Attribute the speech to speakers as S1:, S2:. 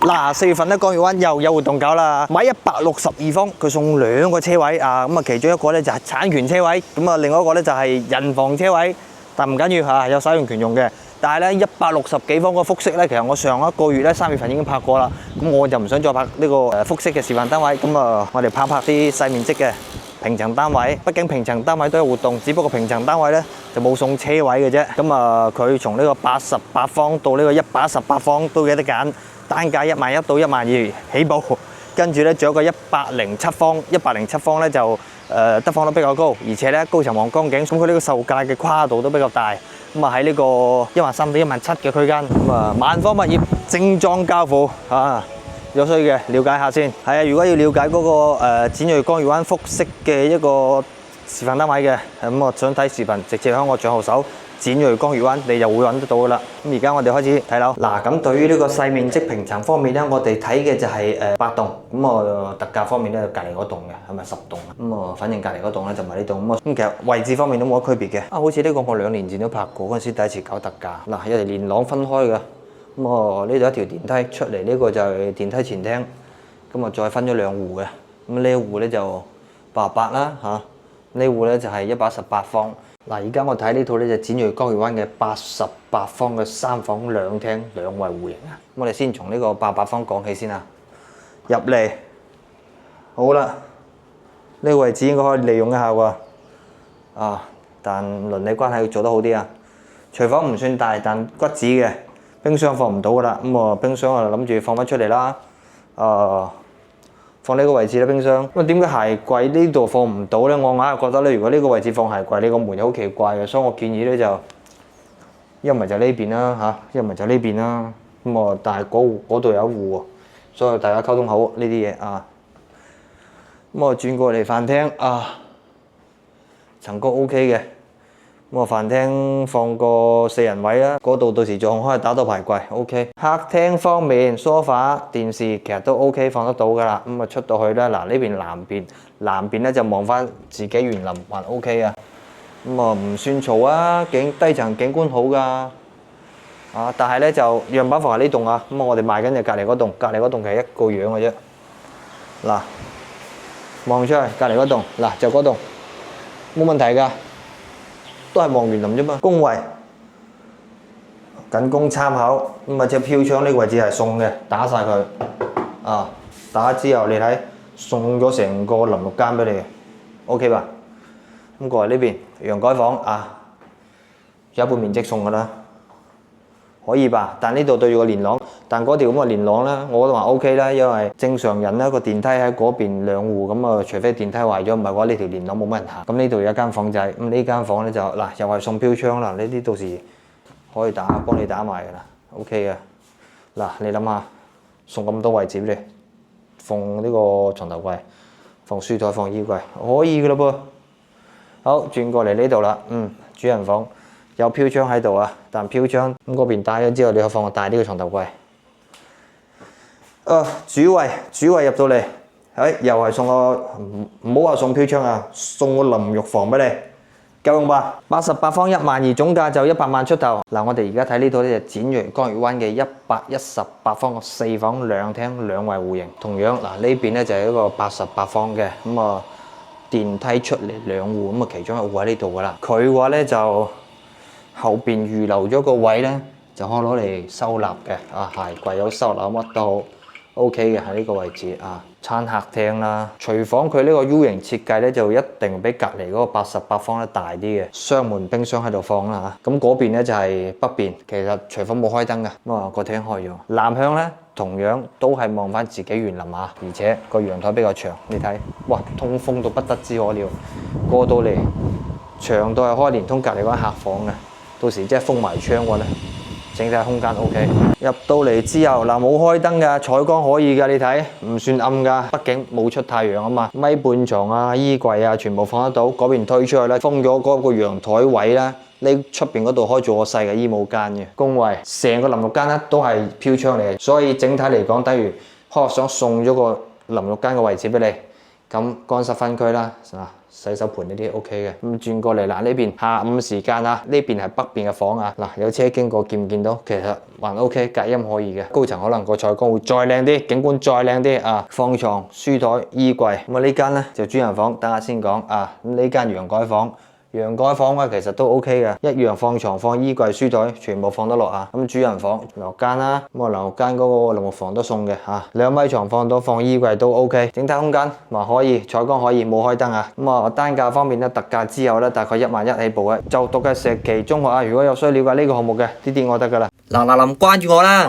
S1: 嗱，4月份咧，江月灣又有活動搞啦，買162方，佢送2個車位啊，咁啊其中一個咧就係產權車位，咁啊另外一個咧就係人防車位，但唔緊要嚇，有使用權用嘅。但係咧160幾方個複式咧，其實我上一個月咧3月份已經拍過啦，咁我就唔想再拍呢個複式嘅示範單位，咁啊我哋拍啲細面積嘅平層單位，畢竟平層單位都有活動，只不過平層單位咧就冇送車位嘅啫。咁啊佢從呢個88方到呢個118方都有得揀。單價11000到12000起步，跟住咧仲有個107方，107方咧就得房率比較高，而且咧高層望江景，咁佢呢個售價嘅跨度都比較大，咁啊喺呢個13000到17000嘅區間，咁啊萬科物業精裝交付啊，有需要嘅了解下先。係啊，如果要了解嗰個展銳江月灣複式嘅一個示範單位嘅，咁我想睇視頻，直接喺我賬號搜展銳江月灣，你就會揾得到噶啦。咁而家我哋開始睇樓。嗱，咁對於呢個細面積平層方面咧，我哋睇嘅就係8棟。咁啊特價方面咧，隔離嗰棟嘅係咪10棟啊？咁啊，反正隔離嗰棟咧就唔係呢棟。咁啊，咁其實位置方面都冇乜區別嘅。啊，好似呢個我2年前都拍過，嗰陣時第一次搞特價。嗱，有條連廊分開嘅。咁啊，呢度一條電梯出嚟，呢個就係電梯前廳。咁啊，再分咗2戶嘅。咁呢一戶咧就88啦嚇。呢戶咧就係118方。嗱，而家我睇呢套咧就展銳江月灣嘅88方嘅3房2廳2衛戶型啊！我哋先從呢個88方講起先啊。入嚟，好啦，呢個位置應該可以利用一下喎。啊，但鄰里關係要做得好啲啊。廚房唔算大，但骨子嘅冰箱放唔到噶啦。咁啊，冰箱啊諗住放翻出嚟啦。放呢個位置啦，冰箱。咁啊，點解鞋櫃呢度放唔到咧？我硬係覺得咧，如果呢個位置放鞋櫃，你個門又好奇怪嘅，所以我建議咧就一唔係就呢邊啦嚇，一唔係就呢邊啦。咁啊，但係嗰度有一戶喎，所以大家溝通好呢啲嘢啊。咁我轉過嚟飯廳啊，層高 OK 嘅。咁啊，飯廳放個4人位啦，嗰度到時仲可以打到排櫃 OK。客廳方面，梳化、電視其實都 OK 放得到㗎啦。咁啊出到去咧，嗱呢邊南邊咧就望翻自己園林還 OK 啊。咁啊唔算嘈啊，低層景觀好㗎。啊，但係咧就樣板房係呢棟啊。咁啊我哋賣緊就隔離嗰棟，隔離嗰棟其實一個樣嘅啫。嗱，望出去隔離嗰棟，嗱就嗰棟冇問題㗎。都係望園林啫嘛，工位僅供參考。咁啊，隻飄窗呢個位置係送嘅，打晒佢啊！打之後你睇送咗成個淋浴間俾你 ，OK 吧？咁過嚟呢邊陽台房啊，有一半面積送㗎啦，可以吧？但呢度對住個連廊，但嗰條咁嘅連廊咧，我都話 OK 啦，因為正常人咧個電梯喺嗰邊2戶，咁啊除非電梯壞咗，唔係嘅話呢條連廊冇乜人行。咁呢度有一間房仔，咁呢間房咧就嗱又係送飄窗啦，呢啲到時可以幫你打埋㗎啦 ，OK 嘅。嗱你諗下，送咁多位置俾你，放呢個床頭櫃，放書台，放衣櫃，可以㗎啦噃。好，轉過嚟呢度啦，主人房。有飄窗喺度啊，但飄窗咁嗰邊打咗之後，你可以放個大啲嘅床頭櫃。主位入到嚟，又係送個唔好話送飄窗啊，送個淋浴房俾你，夠用吧？88方12000，總價就100萬出頭。嗱，我哋而家睇呢套咧就展銳江月灣嘅118方個4房2廳2衛戶型，同樣嗱呢邊咧就係一個88方嘅，咁啊電梯出嚟2戶，咁啊其中一戶喺呢度噶啦。佢嘅話咧就後邊預留咗個位咧，就可以攞嚟收納嘅。啊，鞋櫃有收納，乜都好 OK 嘅喺呢個位置啊。餐客廳啦，廚房佢呢個 U 型設計咧，就一定比隔離嗰個88方咧大啲嘅。雙門冰箱喺度放啦嚇。咁嗰邊咧就係北邊，其實廚房冇開燈嘅，咁啊個廳開咗。南向咧同樣都係望翻自己園林啊，而且個陽台比較長，你睇，哇，通風到不得之可了。過到嚟長到係開連通隔離嗰間客房嘅。到時即係封埋窗喎咧，整體空間 OK。入到嚟之後嗱，冇開燈㗎，採光可以㗎，你睇唔算暗㗎，畢竟冇出太陽啊嘛。米半床啊、衣櫃啊，全部放得到。嗰邊推出去咧，封咗嗰個陽台位啦。呢出邊嗰度可以做個細嘅衣帽間嘅工位，成個淋浴間咧都係飄窗嚟嘅，所以整體嚟講，等於可能想送咗個淋浴間嘅位置俾你。咁乾濕分區啦，洗手盆呢啲 OK 嘅。咁轉過嚟啦，呢邊下午時間啊，呢邊係北邊嘅房啊。嗱，有車經過，見唔見到？其實還 OK，隔音可以嘅。高層可能個採光會再靚啲，景觀再靚啲啊。放床、書台、衣櫃。咁啊呢間咧就主人房，等下先講啊。咁呢間陽改房。陽改房其實都 OK 嘅，一樣放床、放衣櫃、書台，全部放得落啊。咁主人房樓間啦，咁啊樓間嗰個涼房都送嘅嚇，2米床放到放衣櫃都 OK，整體空間還可以，採光可以，冇開燈啊。咁啊單價方面咧，特價之後咧大概11000起步嘅，就讀嘅石岐中學啊。如果有需要了解呢個項目嘅，啲我得㗎啦。
S2: 嗱，關注我啦！